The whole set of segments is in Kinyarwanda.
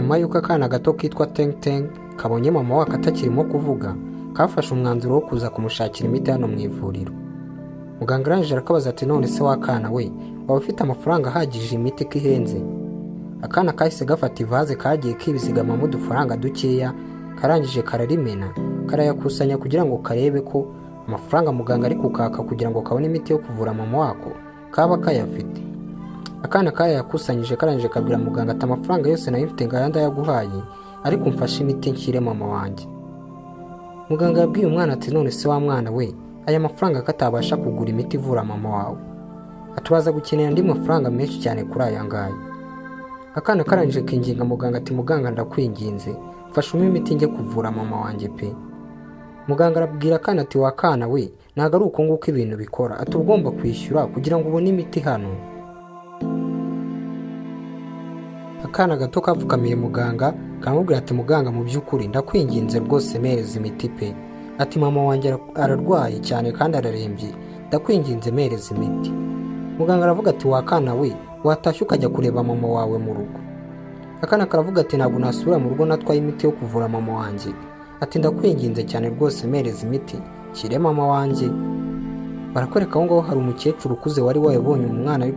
Nyuma y'uko akana gato kitwa Teng Teng kabonye mama wako atakirimo kuvuga, kafashe umwanzuro wo kuza kumushakira imiti hano mu ivuriro. Muganga arangije arakabaza ati none se wakana we, waba ufite amafaranga ahagije imiti ko ihenze? Akana kahise gafata ivaze kagiye kibizigamamo udufaranga dukeya, karangije kararimena, karayakusanya kugira ngo karebe ko amafaranga muganga ari kukaka kugira ngo kabone imiti yo kuvura mama wako kaba kayafite. Akana kayakusanyije karangije kabwira muganga ati amafaranga yose nayo mfite ngayanda yaguhaye, ariko mfashe imiti nshyire mama wanjye. Muganga yabwiye umwana ati none se wa mwana we, aya mafaranga katabasha kugura imiti ivura mama wawe, aturaza gukenera andi mafaranga menshi cyane kuri aya ngaya. Akana karangije kinginga muganga ati muganga ndakwinginze, mfashe imiti njye kuvura mama wanjye pe. Muganga arabwira akana ati wakana we, ntago ari uko nguko ibintu bikora, ati ugomba kwishyura kugira ngo ubone imiti hano. Akana gato kapfukamiye muganga kamubwira ati muganga mu by'ukuri ndakwinginze rwose mereza imiti pe, ati mama wanjye ararwaye cyane kandi ararembye, ndakwinginze mereza imiti. Muganga aravuga ati wakana we, watashye ukajya kureba mama wawe mu rugo. Akana karavuga ati ntabwo nasubira mu rugo natwaye imiti yo kuvura mama wanjye, ati ndakwinginze cyane rwose mereza imiti shyire mama wanjye. Barakwereka aho ngaho hari umukecuru ukuze wari wayabonye umwana ari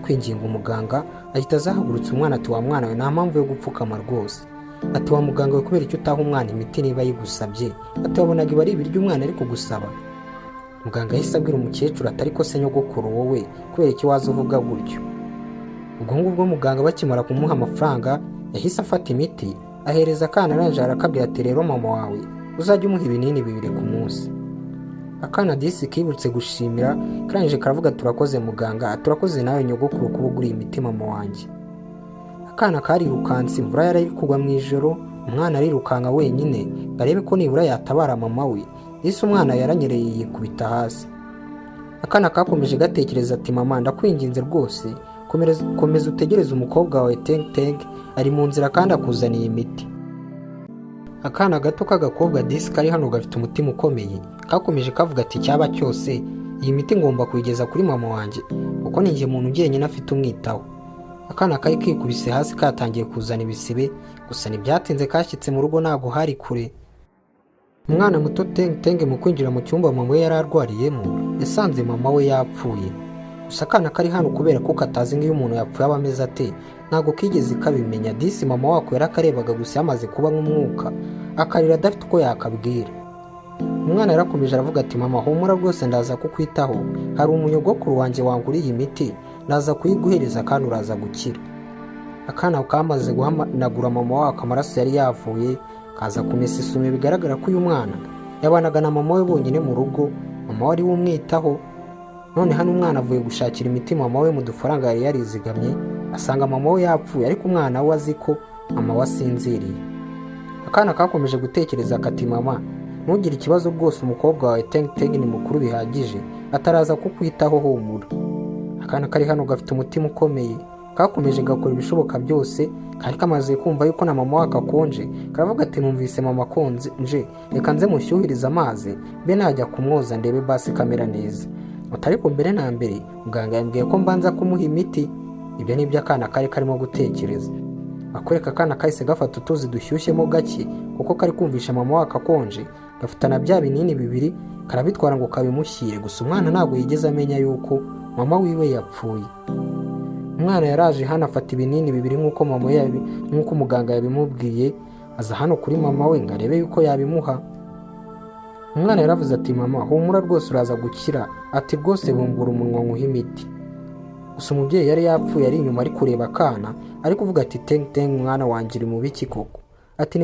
kwinginga umuganga, ahita azahagurutsa umwana ati wa mwana we nta mpamvu yo gupfukama rwose, ati wa muganga we kubera icyo utaha umwana imiti niba yigusabye, ati wabonaga iba ari ibiryo umwana ari kugusaba. Muganga yahise abwira umukecuru ati ariko se nyogokuru wowe kubera icyo waza uvuga gutyo. Ubwo ngubwo muganga bakimara kumuha amafaranga yahise afata imiti ahereza akana, arangije arakabwira ati rero mama wawe uzajya umuha ibinini 2 ku munsi. Akana disi kibutse gushimira karangije karavuga turakoze muganga, turakoze nawe nyogokuru kuba uguriye imiti mama wanjye. Akana karirukanse, imvura yari kugwa mu ijoro, umwana arirukanka wenyine barebe ko nibura yatabara mama we. Ese umwana yaranyereye yikubita hasi. Akana kakomeje gatekereza ati mama ndakwinginze rwose komeza utegereze umukobwa wawe Teng Teng ari mu nzira kandi akuzaniye imiti. Akana gato k'agakobwa disi kari hano gafite umutima ukomeye, kakomeje kavuga ati cyaba cyose iyi miti ngomba kuyigeza kuri mama wanjye kuko ninjye muntu njyenyine afite umwitaho. Akana kari kikubise hasi katangiye kuzana ibisibe, gusa ntibyatinze kashyitse mu rugo ntago hari kure. Umwana muto Teng Teng mu kwinjira mu cyumba mama we yari arwariyemo yasanze mama we yapfuye. Gusa akana kari hano kubera ko katazi nk'iyo umuntu yapfuye aba ameze ate, ntago kigeze kabimenya. Disi mama wako yarakarebaga gusa yamaze kuba nk'umwuka, akarira adafite uko yakabwira. Umwana yarakomeje aravuga ati mama humura rwose ndaza kukwitaho, hari umunyogokuru wanjye wanguriye imiti, naza kuyiguhereza kandi uraza gukira. Akana kamaze guhanagura mama wako amaraso yari yavuye, kaza kumesa isume, bigaragara ko uyu mwana yabanaga na mama we bonyine mu rugo, mama wari umwitaho. None hano umwana avuye gushakira imiti mama we mu dufaranga yari yarizigamye, asanga mama we yapfuye, ariko umwana we azi ko mama we asinziriye. Akana kakomeje gutekereza kati mama ntugire ikibazo rwose, umukobwa wawe Teng Teng ni mukuru bihagije, ataraza kukwitaho humura. Akana kari hano gafite umutima ukomeye, kakomeje gakora ibishoboka byose, kari kamaze kumva yuko na mama wako akonje, karavuga ati numvise mama akonje reka nze mushyuhiriza amazi be najya kumwoza ndebe basi kamera neza. Ariko mbere na mbere muganga yambwiye ko mbanza kumuha imiti. Ibyo ni byo akana kari karimo gutekereza. Akwereka akana kahise gafata utuzi dushyushyemo gake kuko kari kumvisha mama wako akonje, gafitana bya binini 2 karabitwara ngo kabimushyire. Gusa umwana ntabwo yigeze amenya yuko mama wiwe yapfuye. Umwana yaraje hano afata ibinini 2 nk'uko muganga yabimubwiye, aza hano kuri mama we ngo arebe yuko yabimuha. Umwana yaravuze ati mama humura rwose uraza gukira, ati rwose bumbura umunwa nkuha imiti. Gusa umubyeyi yari yapfuye ari inyuma ari kureba akana, ari kuvuga ati Teng Teng mwana wanjye uri mu biki koko, ati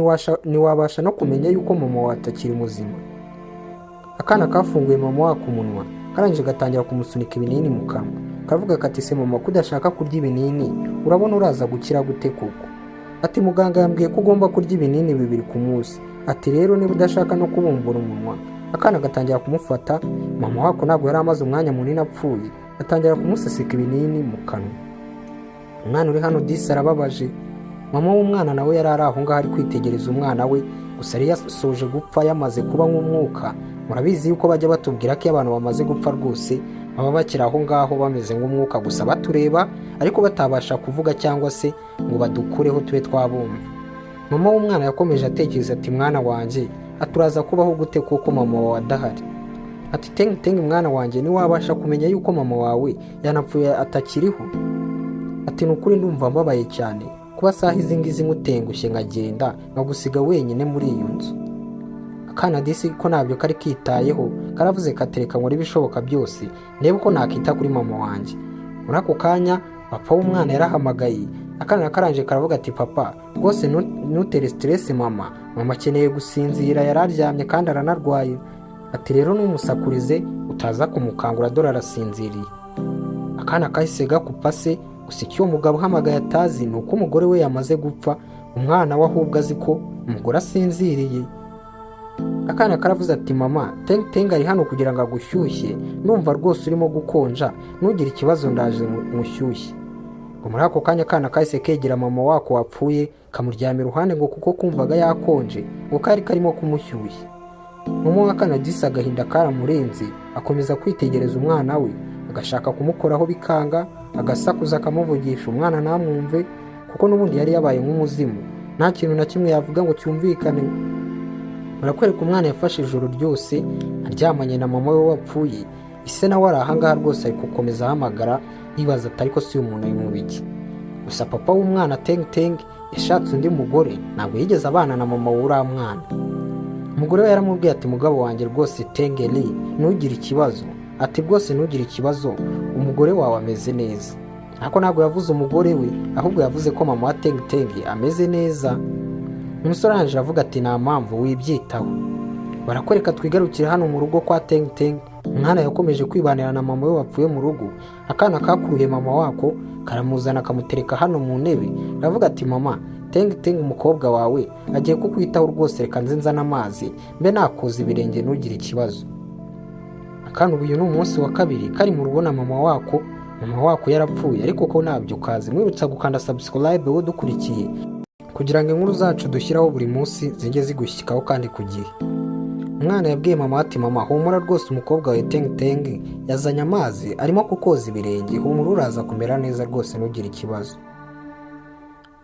niwabasha no kumenya yuko mama watakiri muzima. Akana kafunguye mama wako umunwa, karangije gatangira kumusunika ibinini mu kanwa, kavuga kati se mama kudashaka kurya ibinini urabona uraza gukira gute koko, ati muganga yambwiye ko ugomba kurya ibinini 2 ku munsi, ati rero niba udashaka no kubumbura umunwa. Akana gatangira kumufata, mama wako ntabwo yari amaze umwanya munini apfuye, atangira kumuseseka ibinini mu kanwa. Umwana uri hano disi arababaje. Mama w'umwana nawe yari aho ngaho ari kwitegereza umwana we, gusa yari yasoje gupfa yamaze kuba nk'umwuka. Murabizi yuko bajya batubwira ko abantu bamaze gupfa rwose baba bakiri aho ngaho bameze nk'umwuka gusa batureba, ariko batabasha kuvuga cyangwa se ngo badukureho tube twabumva. Mama w'umwana yakomeje atekereza ati mwana wanjye aturaza kubaho gute kuko mama wawe adahari. Ati Teng Teng mwana wanjye niwabasha kumenya yuko mama wawe yanapfuye atakiriho. Ati nukuri ndumva mbabaye cyane kuba saha izi ngizi ngutengushye nkagenda nkagusiga wenyine muri iyo nzu. Akana disi ko nabyo kari kitayeho karavuze katereka ngo ibishoboka byose ndebe ko nakita kuri mama wanjye. Muri ako kanya papa w'umwana yarahamagaye. Akana karanje karavuga ati papa rwose nutere stress mama akeneye gusinzira yararyamye kandi aranarwaye. Ati rero numusakurize utaza kumukangura dore arasinziriye. Akana kahise gakupa se gusa icyo umugabo uhamagaye atazi ni uko umugore we yamaze gupfa, umwana we ahubwo azi ko umugore asinziriye. Akana karavuze ati mama Teng Teng ari hano kugira ngo agushyushye, numva rwose urimo gukonja, ntugire ikibazo ndaje mushyushye. Muri ako kanya akana kahise kegera mama wako wapfuye kamuryamira iruhande ngo kuko kumvaga yakonje ngo kari karimo kumushyushya. Mama w'akana disi agahinda karamurenze akomeza kwitegereza umwana we, agashaka kumukoraho bikanga, agasakuza akamuvugisha umwana namwumve kuko n'ubundi yari yabaye nk'umuzimu, nta kintu na kimwe yavuga ngo cyumvikane. Barakwereka umwana yafashe ijoro ryose aryamanye na mama we wapfuye. Ise nawe ari ahangaha rwose ari gukomeza ahamagara yibaza atari ko si umuntu mu biki. Gusa papa w'umwana Teng Teng yashatse undi mugore, ntabwo yigeze abana na mama w'uriya mwana. Umugore we yaramubwiye ati mugabo wanjye rwose Teng Li ntugire ikibazo. Ati rwose ntugire ikibazo umugore wawe ameze neza. Ariko ntabwo yavuze umugore we ahubwo yavuze ko mama wa Teng Teng ameze neza. Umusore aranje avuga ati nta mpamvu wibyitaho. Barakwereka twigarukire hano mu rugo kwa Teng Teng. Umwana yakomeje kwibanira na mama we wapfuye mu rugo. Akana kakuruye mama wako karamuzana kamutereka hano mu ntebe. Aravuga ati mama Teng Teng umukobwa wawe agiye kukwitaho rwose, reka nze nzana amazi mbe nakoza ibirenge ntugire ikibazo. Akana uyu ni umunsi wa kabiri kari mu rugo na mama wako. Mama wako yarapfuye ariko ko nabyo kazi mwibutsa gukanda subscribe wo dukurikiye kugira ngo inkuru zacu dushyiraho buri munsi zijye zigushyikaho kandi ku gihe. Umwana yabwiye mama ati mama humura rwose umukobwa wa Teng Teng yazanye amazi arimo kukoza ibirenge, humura uraza kumera neza rwose ntugire ikibazo.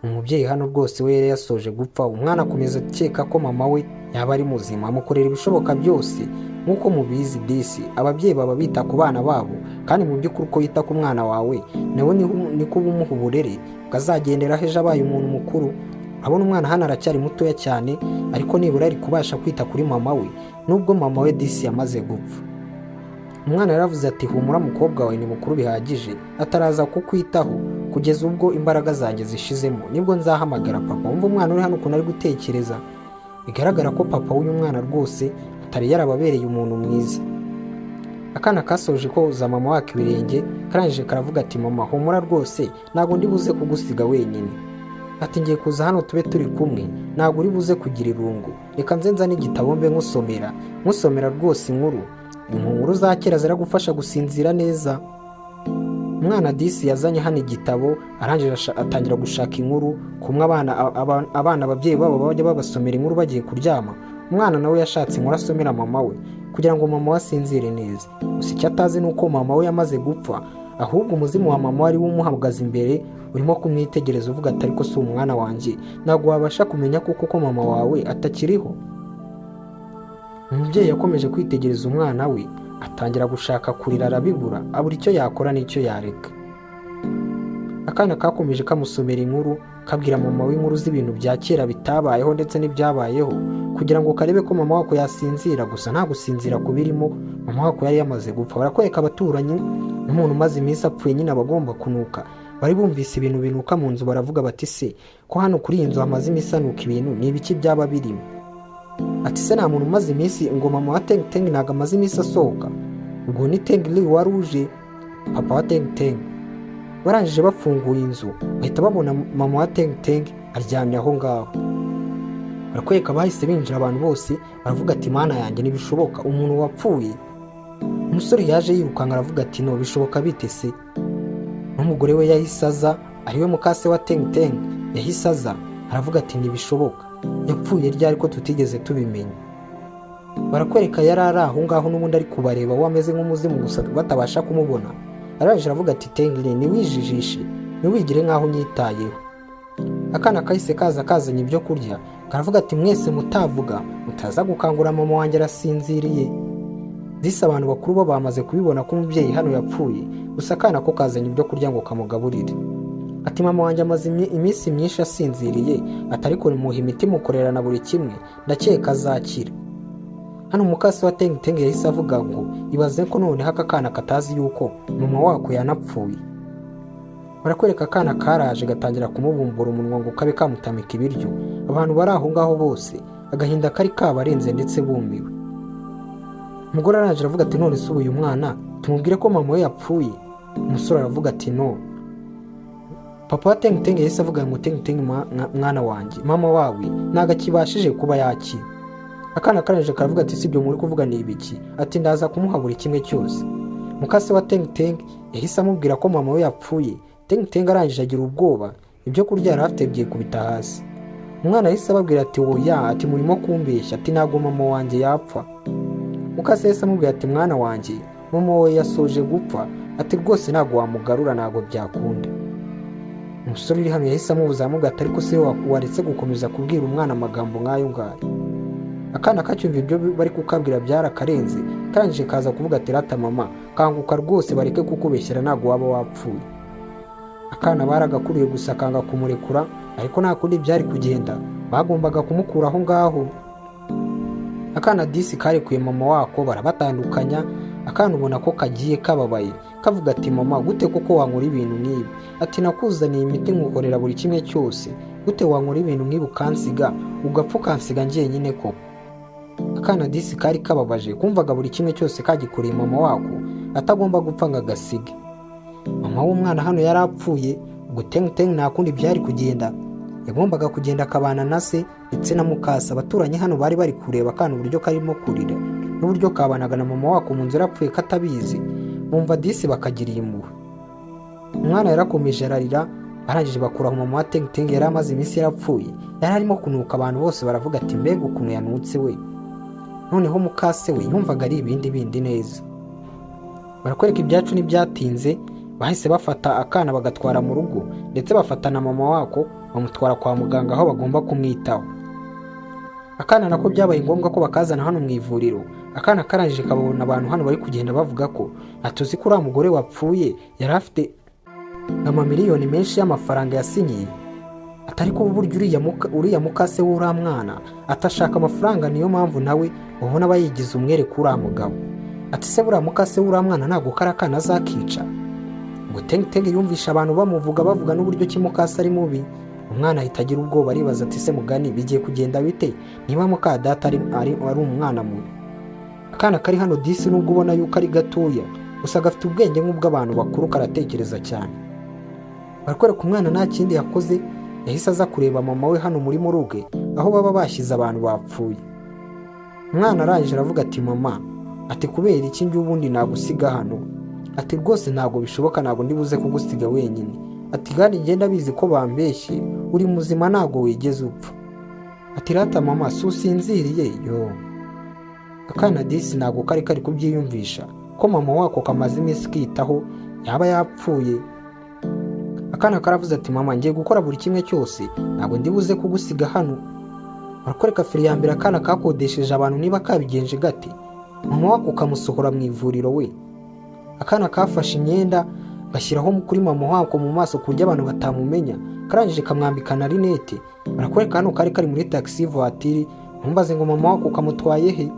Umubyeyi hano rwose we yari yasoje gupfa. Umwana akomeza akeka ko mama we yaba ari muzima, amukorera ibishoboka byose. Nk'uko mubizi disi ababyeyi baba bita ku bana babo, kandi mu by'ukuri uko yita ku mwana wawe nawe niko umuha uburere bwazagendera ejo abaye umuntu mukuru. Abona umwana hano aracyari mutoya cyane ariko nibura ari kubasha kwita kuri mama we nubwo mama we disi yamaze gupfa. Umwana yaravuze ati humura mukobwa wawe ni mukuru bihagije, ataraza kukwitaho kugeza ubwo imbaraga zanjye zishizemo nibwo nzahamagara papa. Umva umwana uri hano ukuntu ari gutekereza, bigaragara ko papa w'uyu mwana rwose atari yarababereye umuntu mwiza. Akana kasoje koza mama wake ibirenge karangije karavuga ati mama humura rwose ntabwo ndi buze kugusiga wenyine. Ati ngiye kuza hano tube turi kumwe, ntabwo uri buze kugira irungu, reka nze nzane igitabo mbe nkusomera rwose inkuru za kera ziragufasha gusinzira neza. Umwana disi yazanye hano igitabo arangije atangira gushaka inkuru kumwe abana ababyeyi babo bajya babasomera inkuru bagiye kuryama. Umwana nawe yashatse inkuru asomera mama we kugira ngo mama we asinzire neza. Gusa icyo atazi ni uko mama we yamaze gupfa, ahubwo umuzimu wa mama wari umuhagaze imbere urimo kumwitegereza uvuga ati ariko si umwana wanjye ntabwo wabasha kumenya kuko mama wawe atakiriho. Umubyeyi yakomeje kwitegereza umwana we atangira gushaka kurira arabibura, abura icyo yakora n'icyo yareka. Akana kakomeje kamusomera inkuru kabwira mama we inkuru z'ibintu bya kera bitabayeho ndetse n'ibyabayeho kugira ngo karebe ko mama wako yasinzira. Gusa nta gusinzira kubirimo, mama wako yari yamaze gupfa. Barakwereka abaturanyi n'umuntu umaze iminsi apfuye nyine abagomba kunuka. Bari bumvise ibintu binuka mu nzu baravuga bati se ko hano kuri iyi nzu hamaze iminsi anuka ibintu ni ibiki byaba birimo. Ati se nta muntu umaze iminsi ngo mama wa Teng Teng ntabwo amaze iminsi asohoka, ubwo ni Teng Li wari uje papa wa Teng Teng. Barangije bafunguye inzu bahita babona mama wa Teng Teng aryamye aho ngaho. Barakwereka bahise binjira abantu bose baravuga ati mana yanjye ntibishoboka umuntu wapfuye. Umusore yaje yirukanka aravuga ati no bishoboka bite se. N'umugore we yahise aza ariwe mukase wa Teng Teng yahise aza aravuga ati ntibishoboka yapfuye ryari ko tutigeze tubimenya. Barakwereka yari ari aho ngaho n'ubundi ari kubareba wameze nk'umuzimu gusa batabasha kumubona. Araje aravuga ati Teng Li niwijijishe niwigire nkaho nyitayeho. Akana kahise kaza kazanye ibyo kurya, karavuga ati mwese mutavuga mutaza gukangura mama wanjye arasinziriye. Disi abantu bakuru bo bamaze kubibona ko umubyeyi hano yapfuye, gusa akana ko kazanye ibyo kurya ngo kamugaburire. Ati mama wanjye amaze iminsi myinshi asinziriye, atari kumuha imiti mukorera na buri kimwe, ndakeka azakira. Hano umukasi wa Teng Teng yahise avuga ngo ibaze ko noneho aka kana katazi yuko mama wako yanapfuye. Barakwereka akana karaje gatangira kumubumbura umunwa ngo kabe kamutamika ibiryo. Abantu bari aho ngaho bose agahinda kari kabarenze ndetse bumiwe. Umugore araje aravuga ati none se uyu mwana tumubwire ko mama we yapfuye? Umusore aravuga ati no. Papa wa Teng Teng yahise avuga ngo Teng Teng mwana wanjye, mama wawe ntago akibashije kuba yakira. Akana karaje karavuga ati sibyo muri kuvuga ni ibiki? Ati ndaza kumuha buri kimwe cyose. Mukase wa Teng Teng yahise amubwira ko mama we yapfuye. Teng Teng arangije agira ubwoba, ibyo kurya yari afite byikubita hasi. Umwana yahise ababwira ati oya, ati murimo kumbeshya, ati ntago mama wanjye yapfa. Mukase yahise amubwira ati mwana wanjye, mama we yasoje gupfa, ati rwose ntago wamugarura, ntago byakunda. Umusore uri hano yahise amubuza amubwira ati ariko se waretse gukomeza kubwira umwana amagambo nk'ayo ngayo. Akana kacyumva ibyo bari kukabwira byarakarenze, karangije kaza kuvuga ati rata mama kanguka rwose bareke kukubeshyera, ntago waba wapfuye. Akana baragakuriye gusa kanga kumurekura, ariko nta kundi byari kugenda, bagombaga kumukura aho ngaho. Akana disi karekuye mama wako barabatandukanya. Akana ubona ko kagiye kababaye, kavuga ati mama gute koko wankora ibintu nk'ibi? Ati nakuzaniye imiti ngukorera buri kimwe cyose, gute wankora ibintu nk'ibi ukansiga ugapfa ukansiga njyenyine koko? Akana disi kari kababaje, kumvaga buri kimwe cyose kagikoreye mama wako atagomba gupfa ngo agasige. Mama w'umwana hano yarapfuye, ubwo Teng Teng nta kundi byari kugenda, yagombaga kugenda akabana na se ndetse na mukasa. Abaturanyi hano bari bari kureba akana uburyo karimo kurira n'uburyo kabanaga na mama wako mu nzira apfuye katabizi, bumva disi bakagiriye impuhwe. Umwana yarakomeje ararira, barangije bakuraho mama wa Teng Teng yari amaze iminsi yarapfuye, yari arimo kunuka. Abantu bose baravuga ati mbega ukuntu yanutse we. Noneho mukase we yumvaga ari ibindi bindi neza. Barakwereka ibyacu n'ibyatinze, bahise bafata akana bagatwara mu rugo, ndetse bafata na mama wako bamutwara kwa muganga aho bagomba kumwitaho. Akana nako byabaye ngombwa ko bakazana hano mu ivuriro. Akana karangije kabona abantu hano bari kugenda bavuga ko atuzi ko uriya mugore wapfuye yari afite amamiliyoni menshi y'amafaranga yasinyiye, atari ko buryo uriya mukase w'uriya mwana atashaka amafaranga, niyo mpamvu nawe ubona bayigize umwere kuri uriya mugabo. Ati se buriya mukase w'uriya mwana ntabwo kari akana azakica? Ngo Teng Teng yumvisha abantu bavuga n'uburyo kimukase ari mubi. Umwana ahita agira ubwoba, aribaza ati se mugani bigiye kugenda bite niba muka data ari umwana mubi? Akana kari hano disi nubwo ubona yuko ari gatoya, gusa gafite ubwenge nk'ubw'abantu bakuru, karatekereza cyane. Barakwereka umwana nta kindi yakoze, yahise aza kureba mama we hano muri muruge aho baba bashyize abantu bapfuye. Umwana arangije aravuga ati mama, ati kubera iki njye ubundi nagusiga hano? Ati rwose ntago bishoboka, ntago ndibuze kugusiga wenyine. Ati kandi ngenda bizi ko bambeshye, uri muzima ntago wigeze upfa. Ati rata mama susinziriye yo. Akana disi ntago kari kubyiyumvisha ko mama wako kamaze iminsi kitaho yaba yapfuye. Akana karavuze ati mama ngiye gukora buri kimwe cyose, ntago ndibuze kugusiga hano. Barakwereka feri ya mbere akana kakodesheje abantu niba kabigenje gati, mama wako kamusohora mu ivuriro we. Akana kafashe imyenda gashyiraho kuri mama wako mu maso kuburyo abantu batamumenya, karangije kamwambika na rinete. Barakwereka hano kari muri taxi voiture, ntumbaze ngo mama wako kamutwaye he.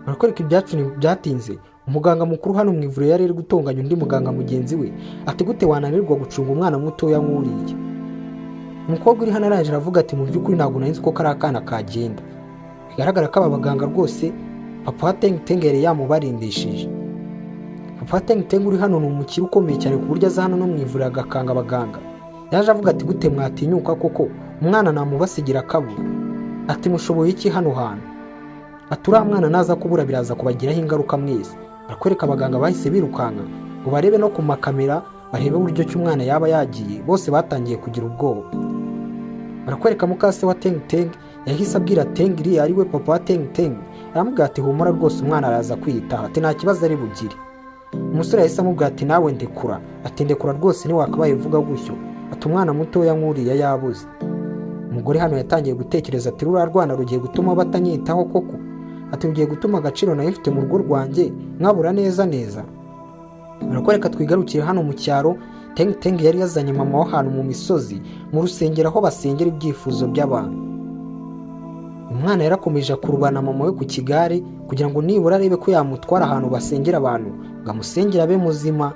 Barakwereka ibyacu byatinze, umuganga mukuru hano mu ivuriro yari gutonganya undi muganga mugenzi we, ati gute wananirwa gucunga umwana mutoya nk'uriya? Umukobwa uri hano arangije aravuga ati mu by'ukuri ntabwo nari nzi ko kari akana kagenda. Bigaragara ko aba baganga rwose papa wa Teng Teng yari yamubarindishije. Papa wa Teng Teng uri hano ni umukire ukomeye cyane ku buryo aza hano no mu ivuriro agakanga abaganga. Yaje avuga ati gute mwatinyuka koko umwana namubasigira akabura? Ati mushoboye iki hano hantu? Ati uriya mwana naza kubura biraza kubagiraho ingaruka mwese. Barakwereka abaganga bahise birukanka ngo barebe no ku makamera barebe uburyo cy'umwana yaba yagiye. Bose batangiye kugira ubwoba. Barakwereka mukase wa Teng Teng yahise abwira Teng Li ari we papa wa Teng Teng, aramubwira ati humura rwose umwana araza kwiyitaho, ati nta kibazo ari bugire. Umusore yahise amubwira ati nawe ndekura, ati ndekura rwose ni wakabaye uvuga gutyo, ati umwana mutoya nk'uriya yabuze. Umugore hano yatangiye gutekereza ati ruriya rwana rugiye gutuma batanyitaho koko, ati rugiye gutuma agaciro nayo ifite mu rugo rwanjye nkabura neza neza. Barakwereka twigarukire hano mu cyaro. Teng yari yazanye mama w'ahantu mu misozi mu rusengero aho basengera ibyifuzo by'abantu. Umwana yarakomeje kurubana mama we ku kigare kugira ngo nibura arebe ko yamutwara ahantu basengera abantu ngo amusengere abe muzima.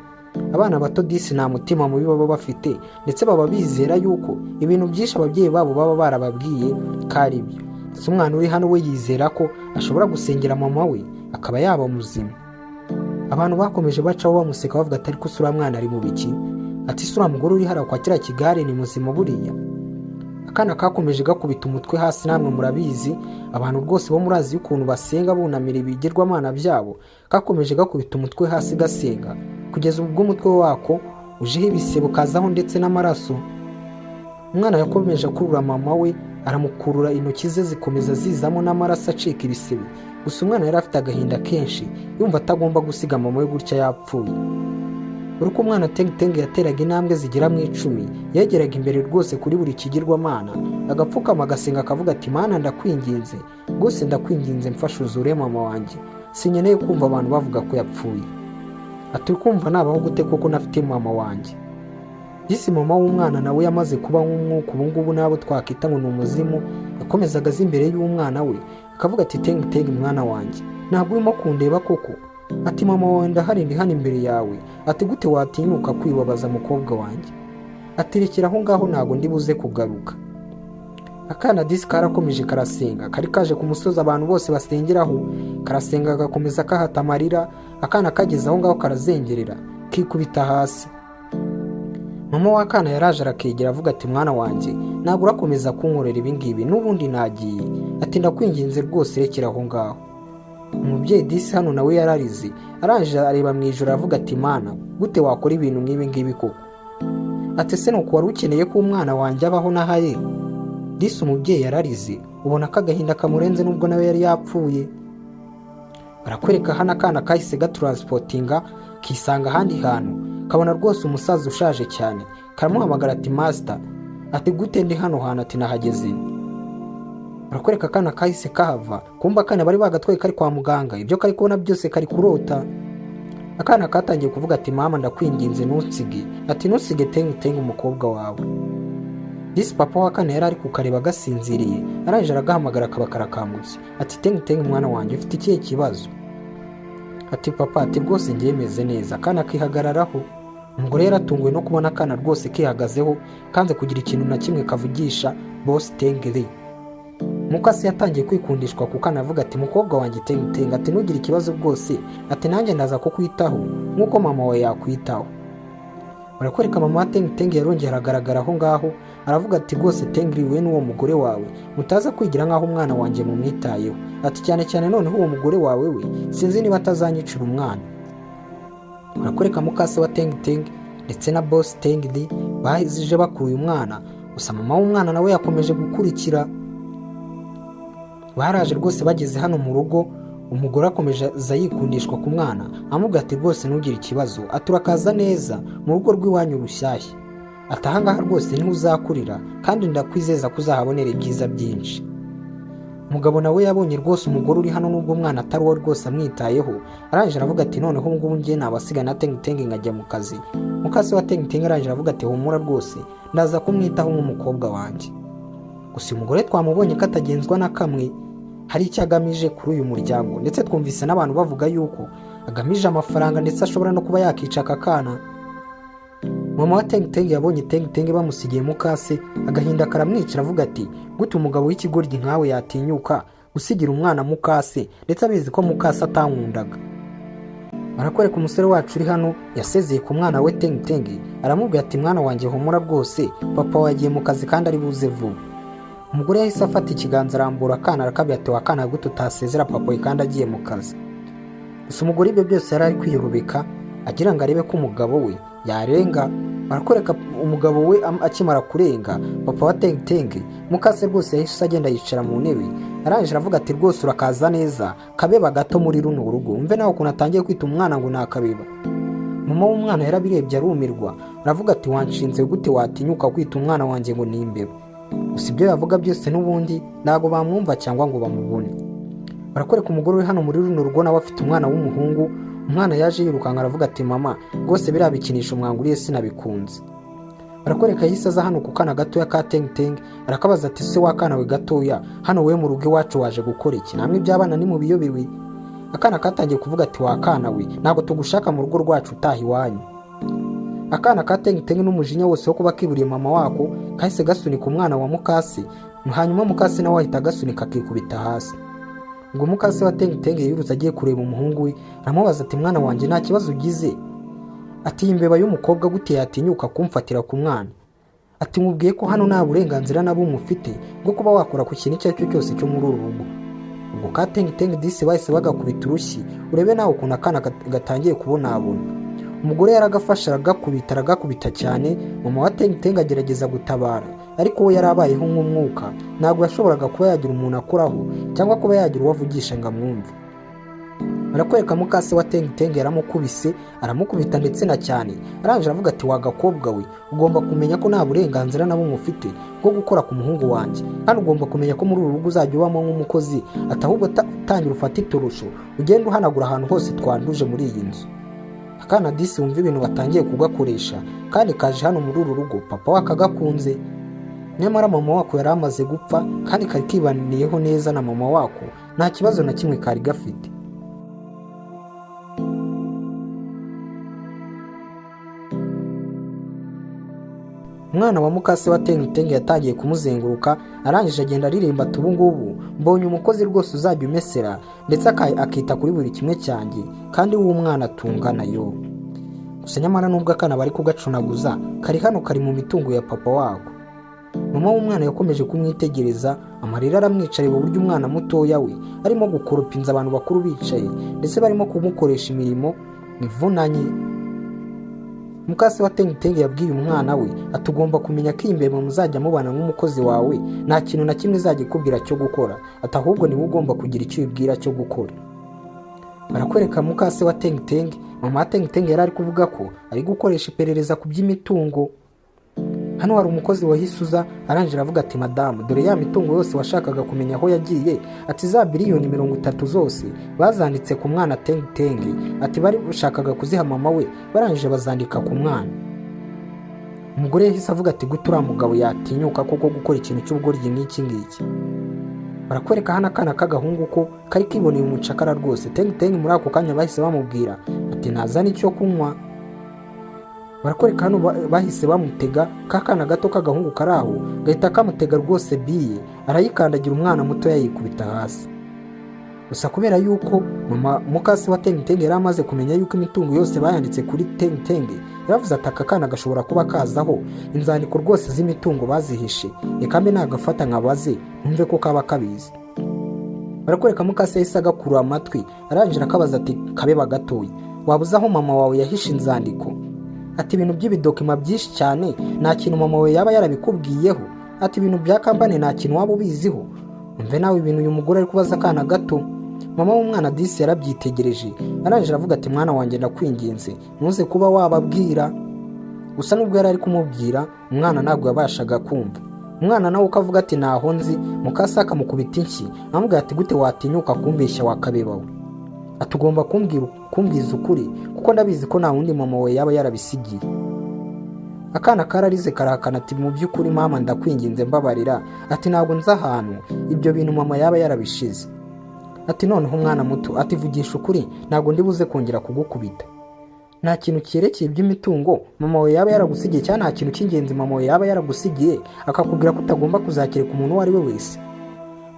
Abana bato disi nta mutima mubi baba bafite, ndetse baba bizera yuko ibintu byinshi ababyeyi babo baba barababwiye ko ari byo. Ndetse umwana uri hano we yizera ko ashobora gusengera mama we akaba yaba muzima. Abantu bakomeje bacaho bamuseka bavuga ati ariko sura mwana ari mu biki, ati sura mugore uri hara kwa kiriya kigare ni muzima buriya. Akana kakomeje gakubita umutwe hasi. Namwe murabizi abantu rwose bo murazi ukuntu basenga bunamira ibigirwamana byabo. Kakomeje gakubita umutwe hasi gasenga kugeza ubwo umutwe wako ujeho ibisebo kazaho ndetse n'amaraso. Umwana yakomeje kurura mama we, aramukurura, intoki ze zikomeza zizamo n'amaraso acika ibisebe. Gusa umwana yari afite agahinda kenshi yumva atagomba gusiga mama we gutya yapfuye. Uko umwana Teng yateraga intambwe zigera mu 10 yegeraga imbere rwose kuri buri kigirwamana agapfukama agasenga akavuga ati mana ndakwinginze rwose ndakwinginze mfasha uzure mama wanjye, sinkeneye kumva abantu bavuga ko yapfuye. Ati kumva nabaho gute koko nafite mama wanjye. Disi mama w'umwana nawe yamaze kuba nk'umwuka ubu ngubu nabo twakita ngo ni umuzimu. Yakomezaga aza imbere y'umwana we akavuga ati Teng mwana wanjye ntabwo urimo kundeba koko, ati mama wawe ndahari ndi hano imbere yawe, ati gute watinyuka kwibabaza mukobwa wanjye, ati rekera aho ngaho ntabwo ndi buze kugaruka. Akana disi karakomeje karasenga, kari kaje ku musozi abantu bose basengeraho, karasenga gakomeza kahata amarira. Akana kageze aho ngaho karazengerera kikubita hasi. Mama w'akana yaraje arakegera avuga ati mwana wanjye ntabwo urakomeza kunkorera ibi ngibi n'ubundi nagiye, ati ndakwinginze rwose rekera aho ngaho. Umubyeyi disi hano nawe yararize, aranje areba mu ijoro avuga ati mana gute wakora ibintu nk'ibi ngibi koko, ati se nuko wari ukeneye ko umwana wanjye abaho nahaye. Disi umubyeyi yararize ubona ko agahinda kamurenze nubwo nawe yari yapfuye. Barakwereka hano akana kahise gatransportinga kisanga ahandi hantu, kabona rwose umusaza ushaje cyane, karamuhamagara ati master, ati gute ndi hano hantu, ati nahageze. Barakwereka akana kahise kahava, kumba akana bari bagatwaye kari kwa muganga, ibyo kari kubona byose kari kurota. Akana katangiye kuvuga ati mama ndakwinginze ntusige, ati ntusige Teng umukobwa wawe. Disi papa w'akana yari ari kukareba gasinziriye, aranje aragahamagara akaba karakangutse, ati Teng mwana wanjye ufite ikihe kibazo, ati papa ati rwose ngiye meze neza. Akana kihagararaho. Umugore yaratunguwe no kubona akana rwose kihagazeho kanze kugira ikintu na kimwe kavugisha boss Teng. Mukase yatangiye kwikundishwa kuko anavuga ati mukobwa wanjye Teng, ati nugira ikibazo rwose, ati nanjye ndaza kukwitaho nkuko mama we yakwitaho. Barakwereka mama wa Teng yarongera agaragara aho ngaho, aravuga ati rwose Teng we n'uwo mugore wawe mutaza kwigira nkaho umwana wanjye mumwitayeho, ati cyane cyane noneho uwo mugore wawe we sinzi niba atazanyicira umwana. Barakwereka mukase wa Teng ndetse na boss Teng bahizije bakuye umwana, gusa mama w'umwana nawe yakomeje gukurikira. Baraje rwose bageze hano mu rugo, umugore akomeje yikundishwa ku mwana amubwira ati rwose ntugire ikibazo, aturakaza neza mu rugo rw'iwanyu rushyashya, atahangaha rwose niho uzakurira kandi ndakwizeza ko uzahabonera ibyiza byinshi. Umugabo nawe yabonye rwose umugore uri hano nubwo umwana atari uwo rwose amwitayeho, arangije aravuga ati noneho ngubu ngiye nabasiga na Teng nkajya mu kazi. Mukase wa Teng arangije aravuga ati humura rwose ndaza kumwitaho nk'umukobwa wanjye. Gusa umugore twamubonye ko atagenzwa na kamwe, hari icyo agamije kuri uyu muryango, ndetse twumvise n'abantu bavuga yuko agamije amafaranga ndetse ashobora no kuba yakica aka kana. Mama wa Teng yabonye Teng bamusigiye mukase, agahinda karamwicira avuga ati gute umugabo w'ikigoryi nkawe yatinyuka gusigira umwana mukase, ndetse abizi ko mukase atankundaga. Barakwereka umusore wacu uri hano yasezeye ku mwana we Teng, aramubwira ati mwana wanjye humura rwose papa wagiye mu kazi kandi ari buze vuba. Umugore yahise afata ikiganza arambura akana arakabya ati wakana gute utasezera papa we kandi agiye mu kazi. Gusa umugore ibyo byose yari ari kwiyurubika agira ngo arebe ko umugabo we yarenga. Barakwereka umugabo we akimara kurenga, papa wa Teng mukase rwose yahise agenda yicara mu ntebe, arangije aravuga ati rwose urakaza neza kabeba gato muri runo rugo, umve nawe ukuntu atangiye kwita umwana ngo nakabeba. Mama w'umwana yarabirebye arumirwa, aravuga ati wanshinze gute watinyuka kwita umwana wanjye ngo ni imbeba? Gusa ibyo yavuga byose n'ubundi ntago bamwumva cyangwa ngo bamubone. Barakwereka umugore uri hano muri runo rugo nawe afite umwana w'umuhungu. Umwana yaje yirukanka aravuga ati mama rwose biriya bikinisho mwanguriye sinabikunze. Barakwereka yahise aza hano ku kana gatoya ka Teng arakabaza ati se wakana we gatoya hano we mu rugo iwacu waje gukora iki? Namwe iby'abana ni mu biyobewe. Akana katangiye kuvuga ati wakana we ntabwo tugushaka mu rugo rwacu utaha iwanyu. Akana ka Teng n'umujinya wose wo kuba kiburiye mama wako kahise gasunika umwana wa mukase, hanyuma mukase nawe ahita agasunika akikubita hasi. Ubwo mukase wa Teng yirutse agiye kureba umuhungu we, aramubaza ati mwana wanjye nta kibazo ugize? Ati imbeba y'umukobwa gute yatinyuka kumfatira ku mwana? Ati mubwiye ko hano nta burenganzira nabo mufite bwo kuba wakora ku kintu icyo ari cyo cyose cyo muri uru rugo. Ubwo ka Teng disi bahise bagakubita urushyi, urebe nawe ukuntu akana gatangiye kubonabona. Umugore yaragafasha aragakubita cyane. Mama wa Teng agerageza gutabara, ariko we yarabayeho nk'umwuka, ntabwo yashoboraga kuba yagira umuntu akoraho cyangwa kuba yagira uwavugisha ngo amwumve. Barakwereka mukase wa Teng yaramukubise, aramukubita ndetse na cyane. Arangije avuga ati wagakobwa we ugomba kumenya ko nta burenganzira nabo mufite bwo gukora ku muhungu wanjye, kandi ugomba kumenya ko muri uru rugo uzajya ubamo nk'umukozi, atahubwo tangira ufata itorosho ugenda uhanagura ahantu hose twanduje muri iyi nzu. Akana disi wumva ibintu batangiye kugakoresha kandi kaje hano muri uru rugo papa wakagakunze. Nyamara mama wako yari amaze gupfa kandi kari kibaniyeho neza na mama wako, nta kibazo na kimwe kari gafite. Umwana wa mukase wa Teng yatangiye kumuzenguruka, arangije agenda aririmba ati ubu ngubu mbonye umukozi rwose uzajya umesera ndetse akita kuri buri kimwe cyanjye, kandi w'umwana atungana yo. Gusa nyamara nubwo akana bari kugacunaguza kari hano kari mu mitungo ya papa wako. Mama w'umwana yakomeje kumwitegereza, amarira aramwicarira uburyo umwana mutoya we arimo gukoropinza abantu bakuru bicaye ndetse barimo kumukoresha imirimo ivunanye. Mukase wa Teng yabwiye umwana we atugomba kumenya ko imbeba muzajya mubana nk'umukozi wawe nta kintu na kimwe izajya ikubwira cyo gukora, atahubwo niwe ugomba kugira icyo ubwira cyo gukora. Barakwereka mukase wa Teng. Mama wa Teng yari ari kuvuga ko ari gukoresha iperereza ku by'imitungo. Hano hari umukozi wahisuza, arangije avuga ati madamu dore ya mitungo yose washakaga kumenya aho yagiye, ati za biliyoni 30 zose bazanditse ku mwana Teng, ati bari bashakaga kuziha mama we barangije bazandika ku mwana. Umugore yahise avuga ati gutura mugabo yatinyuka koko gukora ikintu cy'ubugoryi n'iki ngiki. Barakwereka hano akana k'agahungu ko kari kiboneye umucakara rwose. Teng muri ako kanya bahise bamubwira ati ntazana icyo kunywa. Barakwereka hano bahise bamutega kakana gato k'agahungu karaho gahita kamutega rwose biye, arayikandagira umwana muto yayikubita hasi. Gusa kubera yuko mama mukase wa Teng yari amaze kumenya yuko imitungo yose bayanditse kuri Teng, yaravuze ati aka kana gashobora kuba kazaho inzandiko rwose z'imitungo bazihishe, reka mbe nagafata nkabaze numve ko kaba kabizi. Barakwereka mukase yahise agakura amatwi, arangije akabaza ati kabeba gatoya wabuze aho mama wawe yahishe inzandiko? Ati ibintu by'ibidokima byinshi cyane nta kintu mama we yaba yarabikubwiyeho. Ati ibintu bya kampani nta kintu waba ubiziho? Umve nawe ibintu uyu mugore ari kubaza akana gato. Mama w'umwana disi yarabyitegereje, arangije aravuga ati mwana wanjye ndakwinginze ntuze kuba wababwira. Gusa nubwo yari ari kumubwira umwana ntabwo yabashaga kumva. Umwana nawe ukavuga ati naho nzi. Mukase akamukubita inshyi amubwira ati gute watinyuka kumbeshya wakabeba we? Atugomba kumbwiza ukuri kuko ndabizi ko nta wundi mama we yaba yarabisigiye. Akana kararize karahakana ati mu by'ukuri mama ndakwinginze mbabarira, ati ntabwo nza ahantu ibyo bintu mama yaba yarabishize. Ati noneho umwana muto ati vugisha ukuri ntabwo ndibuze kongera kugukubita. Nta kintu cyerekeye iby'imitungo mama we yaba yaragusigiye cyane, nta kintu cy'ingenzi mama we yaba yaragusigiye akakubwira ko utagomba kuzakireka umuntu uwo ari we wese.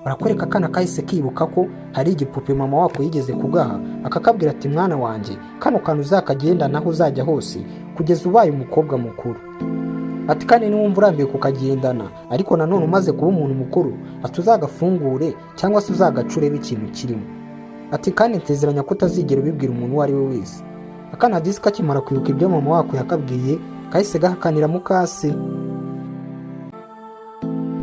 Barakwereka akana kahise kibuka ko hari igipupe mama wako yigeze kugaha, akakabwira ati mwana wanjye kano kantu uzakagenda naho uzajya hose kugeza ubaye umukobwa mukuru. Ati kandi niwumva urambiye kukagendana ariko nanone umaze kuba umuntu mukuru ati uzagafungure cyangwa se uzagacurebe ikintu kirimo. Ati kandi nsezeranya ko utazigera ubibwira umuntu uwo ari we wese. Akana disi kakimara kwibuka ibyo mama wako yakabwiye kahise gahakanira mukase.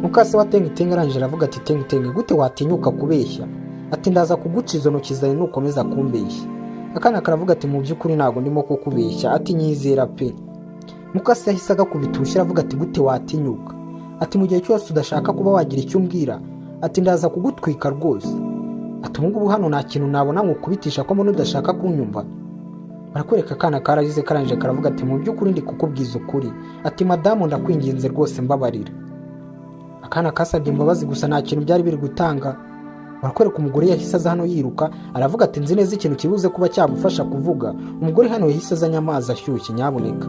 Mukase wa Teng arangije aravuga ati Teng gute watinyuka kubeshya? Ati ndaza kuguca izo ntoki zawe nukomeza kumbeshya. Akana karavuga ati mu by'ukuri ntabwo ndimo kukubeshya, ati nyizera pe. Mukase yahise agakubita urushyi aravuga ati gute watinyuka, ati mu gihe cyose udashaka kuba wagira icyo umbwira, ati ndaza kugutwika rwose, ati ubu ngubu hano nta kintu nabona nkukubitisha ko mbona udashaka kunyumva. Barakwereka akana karagize karangije karavuga ati mu by'ukuri ndi kukubwiza ukuri, ati madamu ndakwinginze rwose mbabarira. Akana kasabye imbabazi gusa nta kintu byari biri gutanga. Barakwereka umugore yahise aza hano yiruka aravuga ati nzi neza ikintu kibuze kuba cyagufasha kuvuga. Umugore hano yahise azanye amazi ashyushye nyabuneka.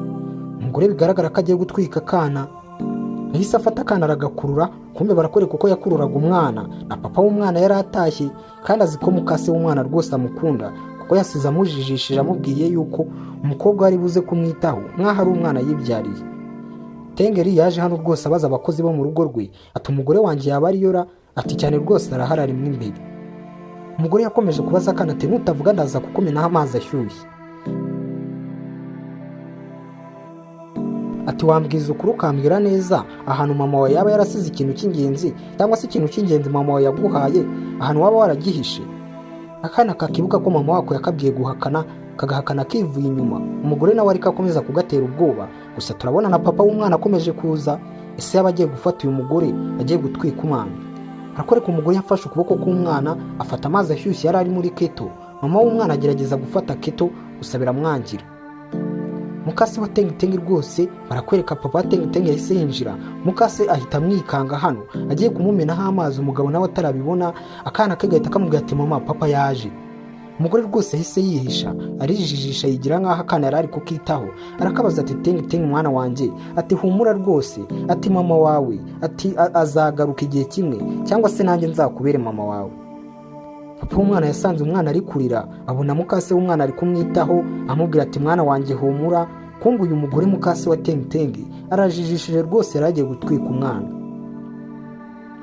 Umugore bigaragara ko agiye gutwika akana, yahise afata akana aragakurura, kumbe barakwereka uko yakururaga umwana na papa w'umwana yari atashye kandi azi ko mukase w'umwana rwose amukunda kuko yasize amujijishije amubwiye yuko umukobwa wari buze kumwitaho nk'aho ari umwana yibyariye. Tengeri yaje hano rwose abaza abakozi bo mu rugo rwe ati umugore wanjye yaba ari yora, ati cyane rwose arahari ari imbere. Umugore yakomeje kubaza akana ati nutavuga ndaza kukumenaho amazi ashyushye, ati wambwiza ukuri ukambwira neza ahantu mama wawe yaba yarasize ikintu cy'ingenzi cyangwa se ikintu cy'ingenzi mama wawe yaguhaye ahantu waba waragihishe. Akana kakibuka ko mama wako yakabwiye guhakana kagahakana kivuye inyuma. Umugore nawe ariko akomeza kugatera ubwoba, gusa turabona na papa w'umwana akomeje kuza. Ese yaba agiye gufata uyu mugore agiye gutwika umwana. Arakwereka umugore yafashe ukuboko k'umwana afata amazi ashyushye yari ari muri keto. Mama w'umwana agerageza gufata keto gusa biramwangira. Mukase wa Tengitenge rwose barakwereka papa wa Tengitenge yahise yinjira. Mukase ahita amwikanga hano agiye kumumenaho amazi, umugabo nawe atarabibona. Akana ke gahita kamubwira ati mama papa yaje. Umugore rwose yahise yihisha arijijisha yigira nk'aho akana yari ari kukitaho. Arakabaza ati Tengitenge mwana wanjye, ati humura rwose, ati mama wawe ati azagaruka igihe kimwe cyangwa se nanjye nzakubere mama wawe. Papa w'umwana yasanze umwana ari kurira, abona mukase w'umwana ari kumwitaho amubwira ati mwana wanjye humura. Kumbe uyu mugore mukase wa Tengitenge arajijishije rwose yaragiye gutwika umwana.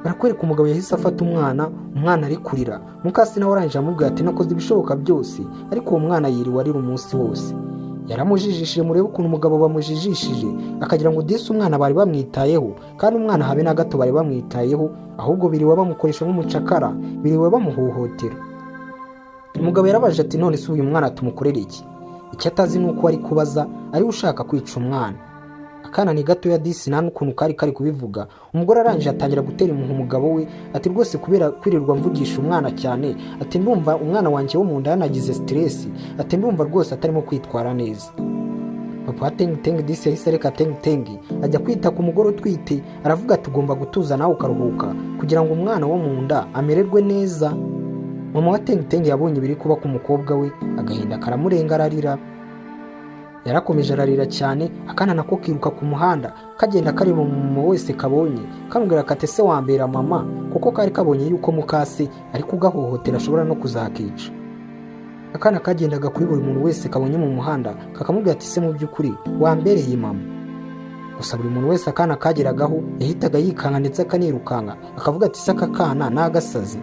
Barakwereka umugabo yahise afata umwana ari kurira. Mukase nawe arangije amubwira ati nakoze ibishoboka byose ariko uwo mwana yiriwe arira umunsi wose. Yaramujijishije, murebe ukuntu umugabo bamujijishije akagira ngo disi umwana bari bamwitayeho, kandi umwana habe na gato bari bamwitayeho, ahubwo biriwe bamukoresha nk'umucakara, biriwe bamuhohotera. Umugabo yarabaje ati none se uyu mwana tumukorera iki? Icyo atazi nuko ari kubaza ari ushaka kwica umwana. Akana ni gato ya disi nta n'ukuntu kari kubivuga. Umugore arangije atangira gutera impuhwe umugabo we ati rwose kubera kwirirwa mvugisha umwana cyane, ati ndumva umwana wanjye wo mu nda yanagize stress, ati ndumva rwose atarimo kwitwara neza. Papa wa Tengitenge disi yahise areka Tengitenge ajya kwita ku mugore utwite. Aravuga ati ugomba gutuza nawe ukaruhuka kugira ngo umwana wo mu nda amererwe neza. Mama wa Tengitenge yabonye ibiri kuba ku mukobwa we, agahinda karamurenga ararira. Yarakomeje ararira cyane. Akana nako kiruka ku muhanda kagenda kareba mama wese kabonye kamubwira kate se wambera mama, kuko kari kabonye yuko mukase ari kugahohotera ashobora no kuzakica. Akana kagendaga kuri buri muntu wese kabonye mu muhanda kakamubwira ati se mu by'ukuri wambereye mama. Gusa buri muntu wese akana kageragaho yahitaga yikanga ndetse akanirukanga akavuga ati se aka kana nagasazi.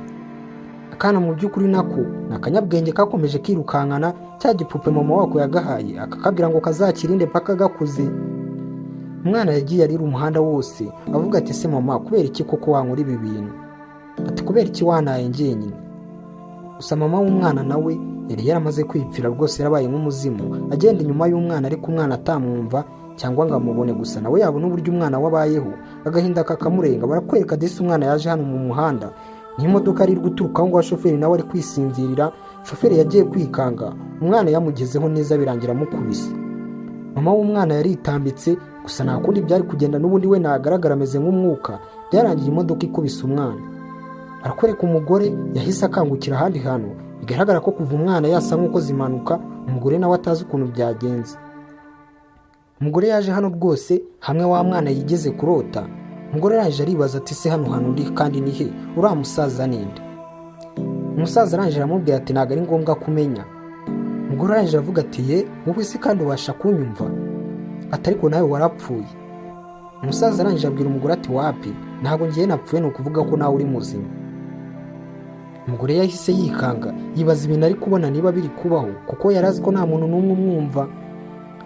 Akana mu by'ukuri nako nakanyabwenge kakomeje kirukankana cya gipupe mama wako yagahaye akakabwira ngo kazakirinde paka gakuze. Umwana yagiye arira umuhanda wose avuga ati se mama kubera iki koko wankora ibi bintu, ati kubera iki wanaye njyenyine. Gusa mama w'umwana nawe yari yaramaze kwipfira rwose, yarabaye nk'umuzimu agenda inyuma y'umwana ariko umwana atamwumva cyangwa ngo amubone. Gusa nawe yabona uburyo umwana wabayeho agahinda kakamurenga. Barakwereka disi umwana yaje hano mu muhanda n'imodoka ari guturuka ngo shoferi nawe ari kwisinzirira. Shoferi yagiye kwikanga, umwana yamugezeho neza birangira amukubise. Mama w'umwana yaritambitse, gusa nta kundi byari kugenda n'ubundi we nagaragara ameze nk'umwuka. Byarangiye imodoka ikubise umwana. Arakwereka umugore yahise akangukira ahandi hantu, bigaragara ko kuva umwana yasa nk'uko zimanuka umugore nawe atazi ukuntu byagenze. Umugore yaje hano rwose hamwe wa mwana yigeze kurota. Umugore yaje aribaza ati se hano hantu ndi kandi ni he, uriya musaza ninde? Umusaza arangije aramubwira ati ntabwo ari ngombwa kumenya. Umugore arangije avuga ati ye wowe se kandi ubasha kunyumva, ati ariko nawe warapfuye. Umusaza arangije abwira umugore ati wapi, ntabwo ngiye napfuye, ni ukuvuga ko nawe uri muzima. Umugore yahise yikanga yibaza ibintu ari kubona niba biri kubaho, kuko yarazi ko nta muntu n'umwe umwumva.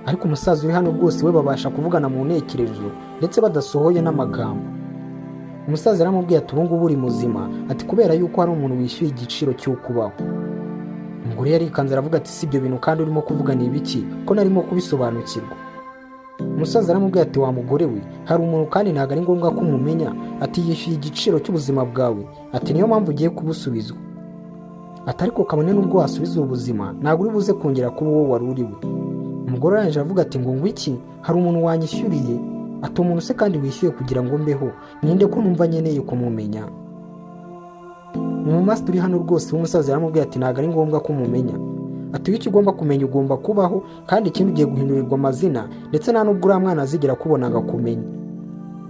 Ariko umusaza uri hano rwose we babasha kuvugana mu ntekerezo ndetse badasohoye n'amagambo. Umusaza aramubwiye ati ubu ngubu uri muzima, ati kubera yuko hari umuntu wishyuye igiciro cyo kubaho. umugore yarikanze aravuga ati si ibyo bintu kandi urimo kuvuga ni ibiki ko narimo kubisobanukirwa. Umusaza aramubwira ati wa mugore we, hari umuntu kandi ntabwo ari ngombwa ko umumenya, ati yishyuye igiciro cy'ubuzima bwawe, ati niyo mpamvu ugiye kubusubizwa, ati ariko kabone n'ubwo wasubiza ubuzima ntabwo uri buze kongera kuba uwo wari uriwe. Umugore arangije avuga ati ngo iki, hari umuntu wanyishyuriye, ati umuntu se kandi wishyuye kugira ngo mbeho, ninde ko numva nkeneye kumumenya. Umumasta uri hano rwose w'umusaza yaramubwiye ati ntabwo ari ngombwa ko umumenya, ati icyo ugomba kumenya ugomba kubaho, kandi ikindi ugiye guhindurirwa amazina, ndetse nta n'ubwo uriya mwana azigera akubona agakumenya.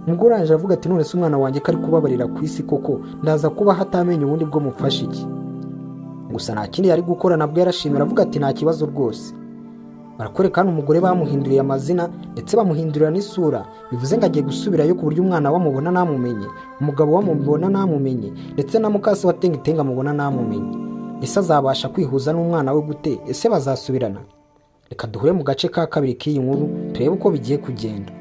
Umugore arangije avuga ati none se umwana wanjye ko ari kubabarira ku isi koko ndaza kubaho atamenya ubundi bwo mufasha iki? Gusa nta kindi yari gukora, nabwo yarashimira avuga ati nta kibazo rwose. Barakwerekana umugore bamuhinduriye amazina ndetse bamuhindurira n'isura, bivuze ngo agiye gusubirayo ku buryo umwana wamubona namumenye, umugabo wamubona namumenye, ndetse na mukase wa Tengitenga amubona namumenye. Ese azabasha kwihuza n'umwana we gute? Ese bazasubirana? Reka duhure mu gace ka kabiri k'iyi nkuru turebe uko bigiye kugenda.